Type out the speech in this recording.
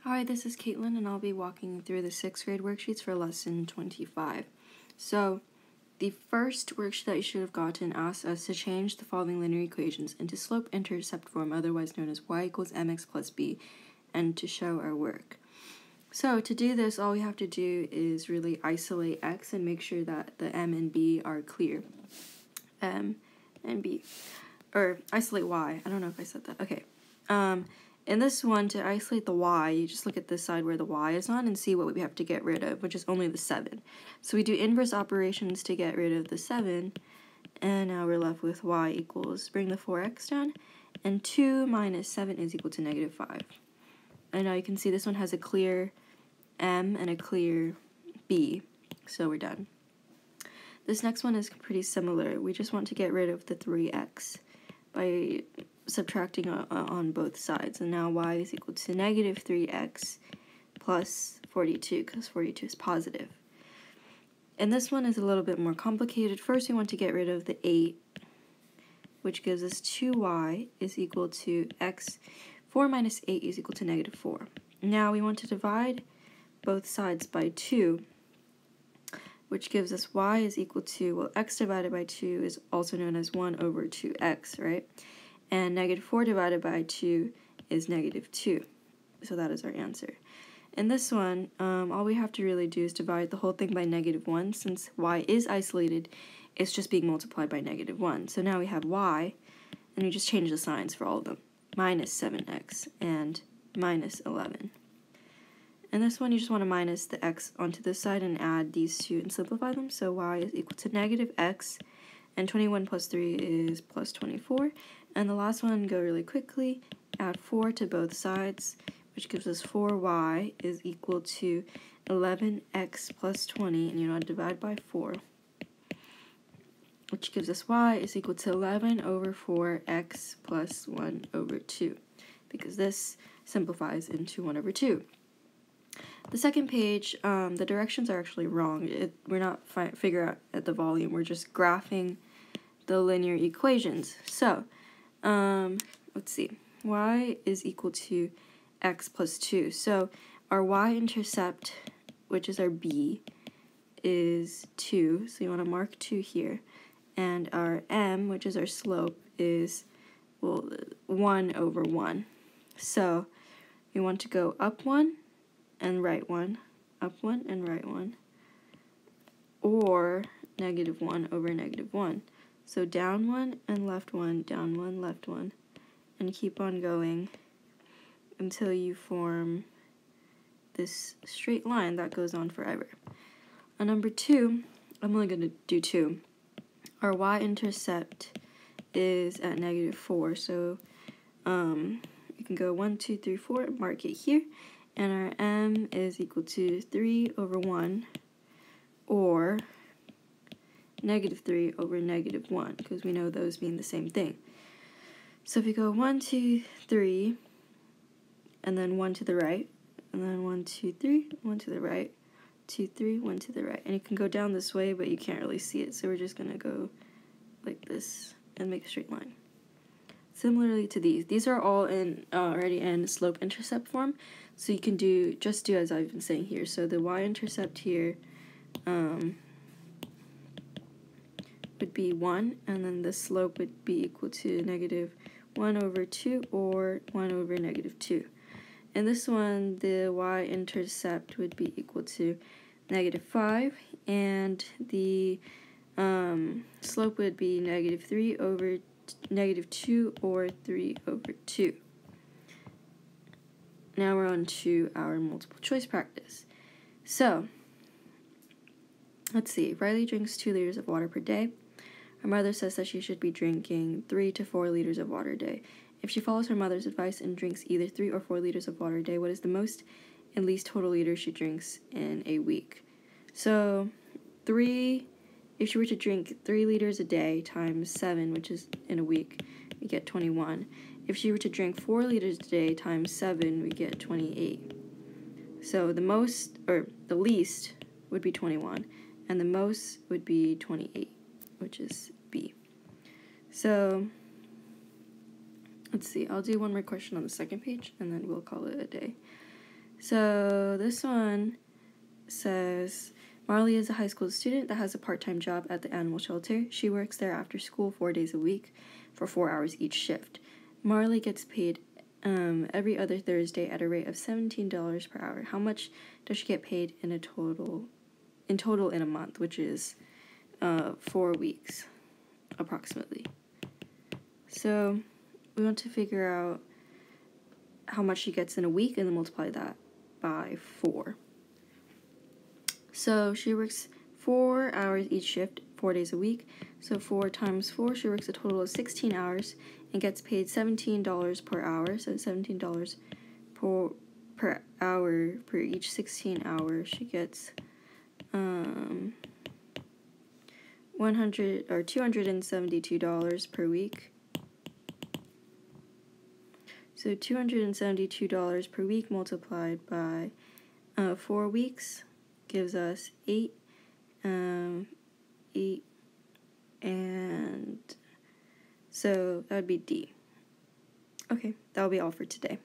Hi, this is Katelyn, and I'll be walking through the 6th grade worksheets for lesson 25. So, the first worksheet that you should have gotten asks us to change the following linear equations into slope-intercept form, otherwise known as y equals mx plus b, and to show our work. So, to do this, all we have to do is really isolate x and make sure that the m and b are clear. M and b. Or isolate y. I don't know if I said that. Okay. In this one, to isolate the y, you just look at this side where the y is on and see what we have to get rid of, which is only the 7. So we do inverse operations to get rid of the 7, and now we're left with y equals, bring the 4x down, and 2 minus 7 is equal to negative 5. And now you can see this one has a clear m and a clear b, so we're done. This next one is pretty similar. We just want to get rid of the 3x by subtracting on both sides, and now y is equal to negative 3x plus 42, because 42 is positive. And this one is a little bit more complicated. First, we want to get rid of the 8, which gives us 2y is equal to x. 4 minus 8 is equal to negative 4. Now we want to divide both sides by 2, which gives us y is equal to, well, x divided by 2 is also known as 1 over 2x, right? And negative 4 divided by 2 is negative 2. So that is our answer. In this one, all we have to really do is divide the whole thing by negative 1. Since y is isolated, it's just being multiplied by negative 1. So now we have y, and we just change the signs for all of them. Minus 7x and minus 11. In this one, you just want to minus the x onto this side and add these two and simplify them. So y is equal to negative x, and 21 plus 3 is plus 24. And the last one, go really quickly, add 4 to both sides, which gives us 4y is equal to 11x plus 20, and you want to divide by 4, which gives us y is equal to 11 over 4x plus 1 over 2, because this simplifies into 1 over 2. The second page, the directions are actually wrong. We're not figuring out at the volume, we're just graphing the linear equations. So, let's see, y is equal to x plus 2. So our y-intercept, which is our b, is 2. So you want to mark 2 here. And our m, which is our slope, is, well, 1 over 1. So we want to go up 1 and right 1, up 1 and right 1, or negative 1 over negative 1. So down 1 and left 1, down 1, left 1, and keep on going until you form this straight line that goes on forever. On number 2, I'm only going to do 2. Our y-intercept is at negative 4, so you can go 1, 2, 3, 4, mark it here, and our m is equal to 3 over 1, or negative 3 over negative 1, because we know those mean the same thing. So if you go 1, 2, 3, and then 1 to the right, and then 1, 2, 3, 1 to the right, 2, 3, 1 to the right. And you can go down this way, but you can't really see it, so we're just going to go like this and make a straight line. Similarly to these are all already in slope-intercept form, so you can just do as I've been saying here. So the y-intercept here would be 1, and then the slope would be equal to negative 1 over 2 or 1 over negative 2. In this one, the y-intercept would be equal to negative 5, and the slope would be negative 3 over negative 2 or 3 over 2. Now we're on to our multiple choice practice. So, let's see. Riley drinks 2 liters of water per day. Her mother says that she should be drinking 3 to 4 liters of water a day. If she follows her mother's advice and drinks either 3 or 4 liters of water a day, what is the most and least total liters she drinks in a week? So, if she were to drink 3 liters a day times 7, which is in a week, we get 21. If she were to drink 4 liters a day times 7, we get 28. So the least would be 21, and the most would be 28, which is B. So let's see, I'll do one more question on the second page, and then we'll call it a day. So this one says, Marley is a high school student that has a part-time job at the animal shelter. She works there after school 4 days a week for 4 hours each shift. Marley gets paid every other Thursday at a rate of $17 per hour. How much does she get paid in total in a month, which is 4 weeks approximately? So we want to figure out how much she gets in a week and then multiply that by 4. So she works 4 hours each shift, 4 days a week. So 4 times 4, she works a total of 16 hours and gets paid $17 per hour. So $17 per hour per each 16 hours. She gets $272 per week. So $272 per week multiplied by 4 weeks gives us 8, and so that would be D. Okay, that'll be all for today.